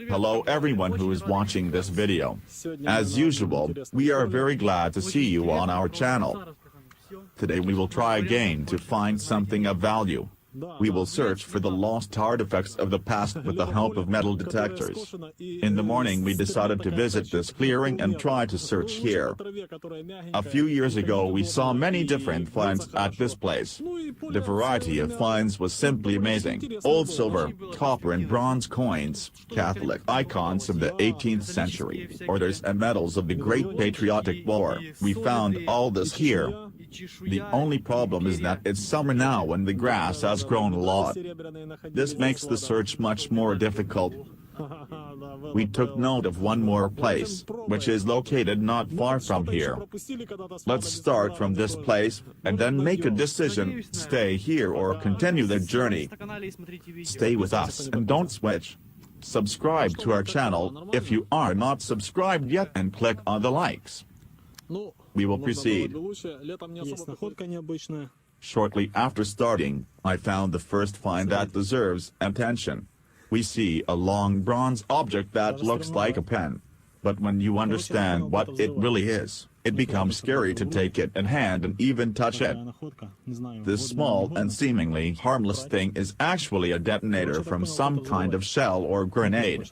Hello everyone who is watching this video. As usual, we are very glad to see you on our channel. Today we will try again to find something of value. We will search for the lost artifacts of the past with the help of metal detectors. In the morning we decided to visit this clearing and try to search here. A few years ago we saw many different finds at this place. The variety of finds was simply amazing. Old silver, copper and bronze coins, Catholic icons of the 18th century, orders and medals of the Great Patriotic War. We found all this here. The only problem is that it's summer now and the grass has grown a lot. This makes the search much more difficult. We took note of one more place, which is located not far from here. Let's start from this place, and then make a decision, stay here or continue the journey. Stay with us and don't switch. Subscribe to our channel if you are not subscribed yet and click on the likes. We will proceed. Shortly after starting, I found the first find that deserves attention. We see a long bronze object that looks like a pen. But when you understand what it really is, it becomes scary to take it in hand and even touch it. This small and seemingly harmless thing is actually a detonator from some kind of shell or grenade.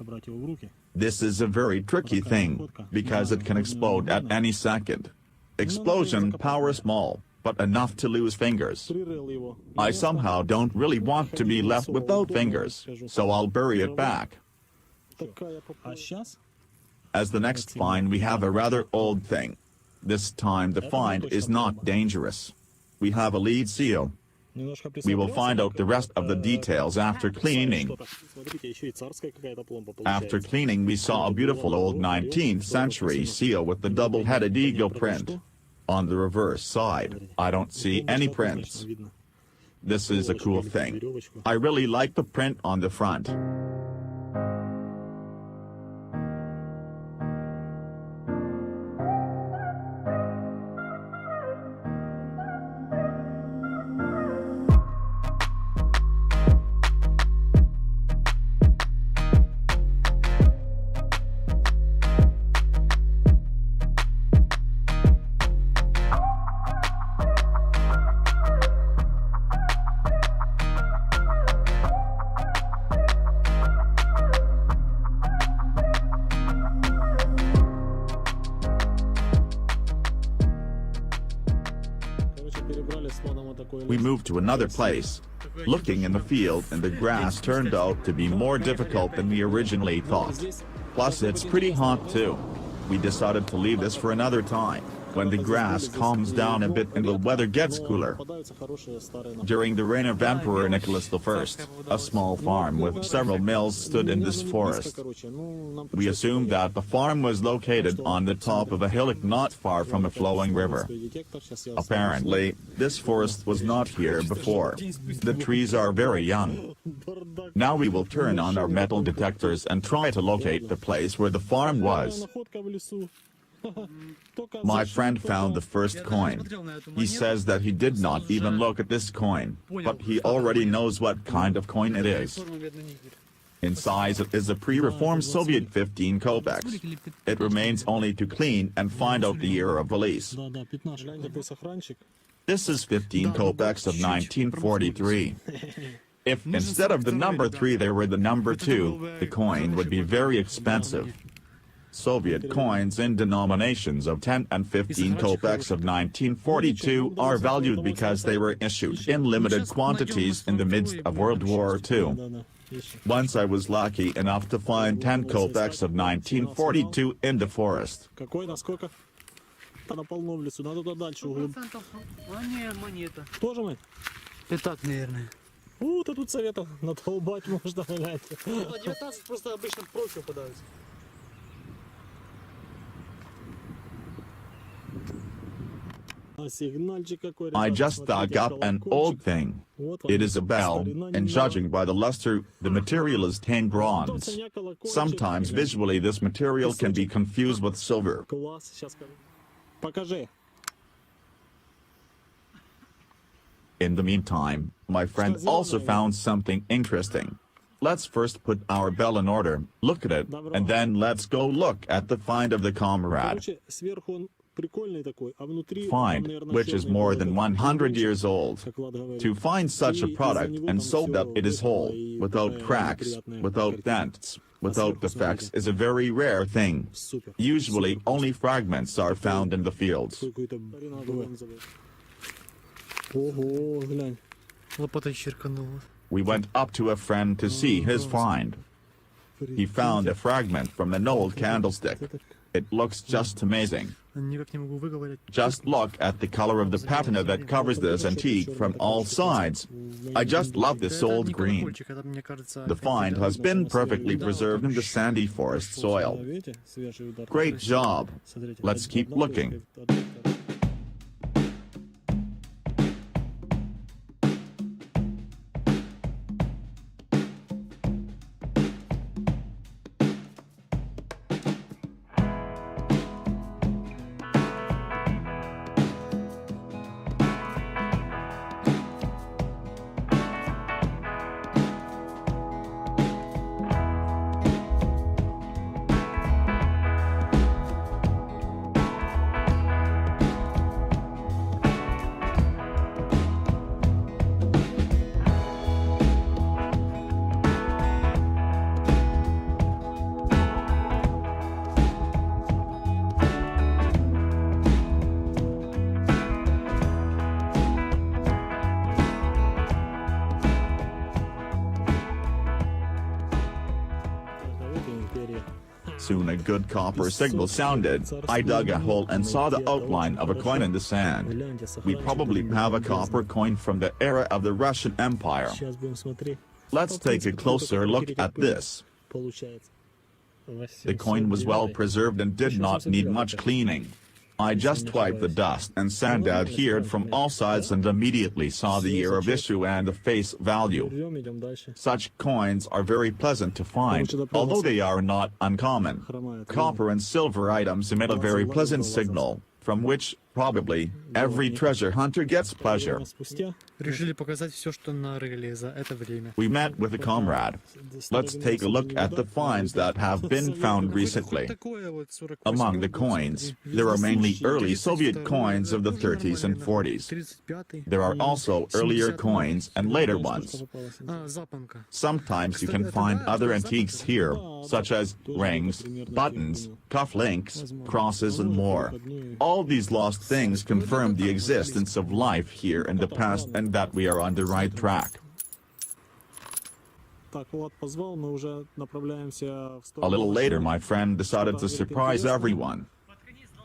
This is a very tricky thing, because it can explode at any second. Explosion power small, but enough to lose fingers. I somehow don't really want to be left without fingers, so I'll bury it back. As the next find we have a rather old thing. This time the find is not dangerous. We have a lead seal. We will find out the rest of the details after cleaning. After cleaning we saw a beautiful old 19th century seal with the double-headed eagle print. On the reverse side, I don't see any prints. This is a cool thing. I really like the print on the front. We moved to another place. Looking in the field and the grass turned out to be more difficult than we originally thought. Plus it's pretty hot too. We decided to leave this for another time, when the grass calms down a bit and the weather gets cooler. During the reign of Emperor Nicholas I, a small farm with several mills stood in this forest. We assumed that the farm was located on the top of a hillock not far from a flowing river. Apparently, this forest was not here before. The trees are very young. Now we will turn on our metal detectors and try to locate the place where the farm was. My friend found the first coin. He says that he did not even look at this coin, but he already knows what kind of coin it is. In size it is a pre-reformed Soviet 15 kopecks. It remains only to clean and find out the year of release. This is 15 kopecks of 1943. If instead of the number 3 there were the number 2, the coin would be very expensive. Soviet coins in denominations of 10 and 15 kopecks of 1942 are valued because they were issued in limited quantities in the midst of World War II. Once I was lucky enough to find 10 kopecks of 1942 in the forest. Тут совета надолбать можно, гляньте. 19 просто обычно профи попадаются. I just dug up an old thing. It is a bell, and judging by the luster, the material is stained bronze. Sometimes visually this material can be confused with silver. In the meantime, my friend also found something interesting. Let's first put our bell in order, look at it, and then let's go look at the find of the comrade. Короче, сверху он прикольный такой, а внутри там, Find, наверное, which is чёрный more какой-то than 100 years old. как Влад говорит. To find such a И product из-за него and там so that всё it is whole, выпало, и without такая cracks, приятная without картина. dents, without сверху defects смотрите. is a very rare thing. Супер. Usually Супер. only fragments are found in the fields. Какой-то бронзовый. Ого, глянь. Лопатой черканула. We went up to a friend to see his find. He found a fragment from an old candlestick. It looks just amazing. Никак не могу выговорить. Just look at the color of the patina that covers this antique from all sides. I just love this Это old не green. колокольчик, это, мне кажется, The find has been perfectly preserved in the sandy forest soil. Видите? Свежий удар. Great job. Смотрите, Let's keep looking. Империя. Soon a good copper signal sounded. I dug a hole and saw the outline of a coin in the sand. We probably have a copper coin from the era of the Russian Empire. Сейчас будем смотреть. Let's take a closer look at this. Получается. The coin was well preserved and did not need much cleaning. I just wiped the dust and sand adhered from all sides and immediately saw the year of issue and the face value. Идем дальше. Such coins are very pleasant to find, although they are not uncommon. Copper and silver items emit a very pleasant signal, from which probably every treasure hunter gets pleasure. Спустя Решили показать все, что нарыли за это время. We met with a comrade. Let's take a look at the finds that have been found recently. Такое вот 48 Among the год, coins, смотри. there are mainly early 32 Soviet coins of the тоже 30s and нормально. 40s. 35-й. There are also earlier coins and later ones. Запонка. Sometimes you can find other antiques here, such as rings, buttons, cufflinks, crosses, and more. All these lost things confirm the existence of life here in the past and that we are on the right track. Так, Влад позвал, мы уже направляемся в A сторону. little later, my friend decided to surprise everyone.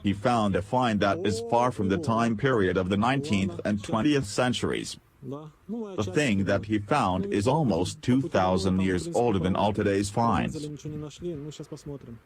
He found a find that is far from the time period of the 19th and 20th centuries. Да. Ну, The thing that he found is almost 2,000 years older than all today's finds. Ничего не нашли, ну сейчас посмотрим.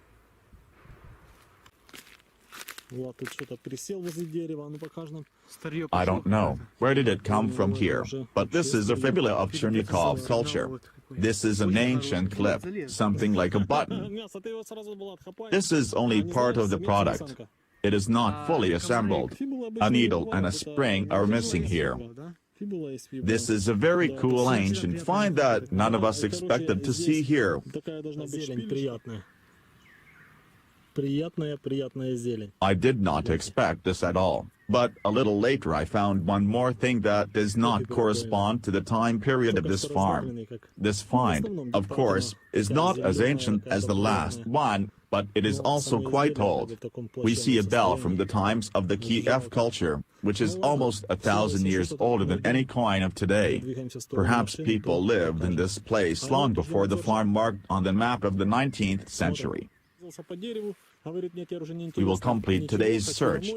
Влад тут что-то присел возле дерева, ну покажи нам. Старье I пошло. don't know where did it come from here, but this is a fibula of Chernikov culture. This is an ancient clip, something like a button. Мясо, ты его сразу, Влад, хапай. This is only part of the product. It is not fully assembled. A needle and a spring are missing here. Да? Фибула есть фибула. This is a very cool ancient find that none of us expected to see here. Такая должна быть зелень приятная. Приятная зелень. I did not expect this at all. But a little later I found one more thing that does not correspond to the time period of this farm. This find, of course, is not as ancient as the last one, but it is also quite old. We see a bell from the times of the Kiev culture, which is almost 1,000 years older than any coin of today. Perhaps people lived in this place long before the farm marked on the map of the 19th century. We will complete today's search.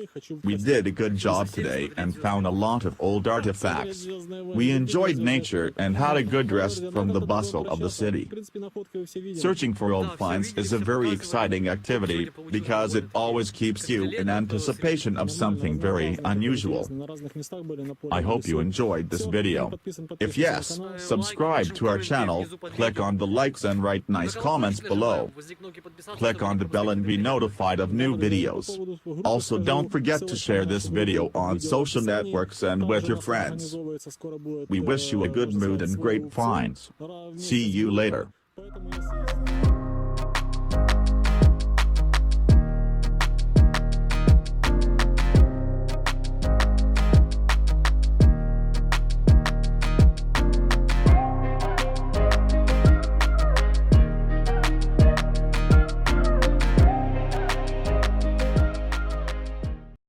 We did a good job today and found a lot of old artifacts. We enjoyed nature and had a good rest from the bustle of the city. Searching for old finds is a very exciting activity because it always keeps you in anticipation of something very unusual. I hope you enjoyed this video. If yes, subscribe to our channel, click on the likes and write nice comments below. Click on the bell and be notified notified of new videos. Also, don't forget to share this video on social networks and with your friends. We wish you a good mood and great finds. See you later. Поэтому